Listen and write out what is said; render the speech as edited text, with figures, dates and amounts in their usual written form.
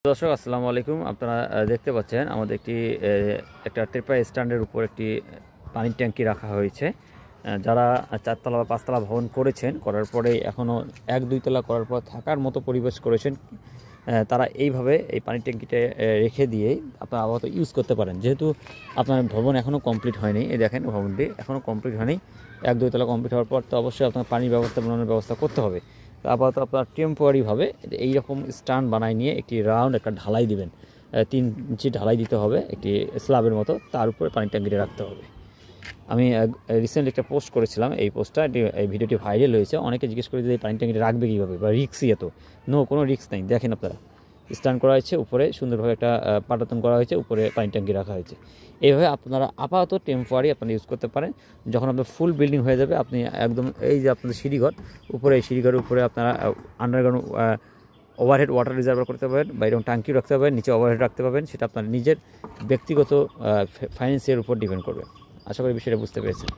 দর্শক আসসালামু আলাইকুম। আপনারা দেখতে পাচ্ছেন আমাদের একটা ট্রিপল স্ট্যান্ডের উপর একটি পানির ট্যাঙ্কি রাখা হয়েছে। যারা 4 তলা বা 5 তলা ভবন করার পরে এখনও 1-2 তলা করার পর থাকার মতো পরিবেশ করেছেন, তারা এইভাবে এই পানির ট্যাঙ্কিটা রেখে দিয়েই আপনারা আপাতত ইউজ করতে পারেন। যেহেতু আপনার ভবন এখনও কমপ্লিট হয়নি, এই দেখেন ভবনটি এখনও কমপ্লিট হয়নি। 1-2 তলা কমপ্লিট হওয়ার পর তো অবশ্যই আপনার পানির ব্যবস্থা বানানোর ব্যবস্থা করতে হবে। তো আপাতত আপনার টেম্পোরারিভাবে এইরকম স্ট্যান্ড বানায় নিয়ে একটি রাউন্ড একটা ঢালাই দিবেন, 3 ইঞ্চি ঢালাই দিতে হবে একটি স্ল্যাবের মতো, তার উপরে পানির ট্যাঙ্কিটা রাখতে হবে। আমি রিসেন্টলি একটা পোস্ট করেছিলাম, এই পোস্টটা এই ভিডিওটি ভাইরাল হয়েছে। অনেকে জিজ্ঞেস করে যে এই পানির ট্যাঙ্কিটা রাখবে কীভাবে বা রিক্সই এত। কোনো রিক্স নেই। দেখেন আপনারা স্ট্যান্ড করা হয়েছে, উপরে সুন্দরভাবে একটা পাটাতন করা হয়েছে, উপরে পানির ট্যাঙ্কি রাখা হয়েছে। এইভাবে আপনারা আপাতত টেম্পোরারি আপনারা ইউজ করতে পারেন। যখন আপনার ফুল বিল্ডিং হয়ে যাবে, আপনি একদম এই যে আপনাদের সিঁড়িঘর, উপরে এই সিঁড়িঘরের উপরে আপনারা আন্ডারগ্রাউন্ড ওভারহেড ওয়াটার রিজার্ভার করতে পারেন, বা এরকম ট্যাঙ্কি রাখতে পারেন, নিচে ওভারহেড রাখতে পারবেন। সেটা আপনার নিজের ব্যক্তিগত ফাইন্যান্সের উপর ডিপেন্ড করবে। আশা করি বিষয়টা বুঝতে পেরেছেন।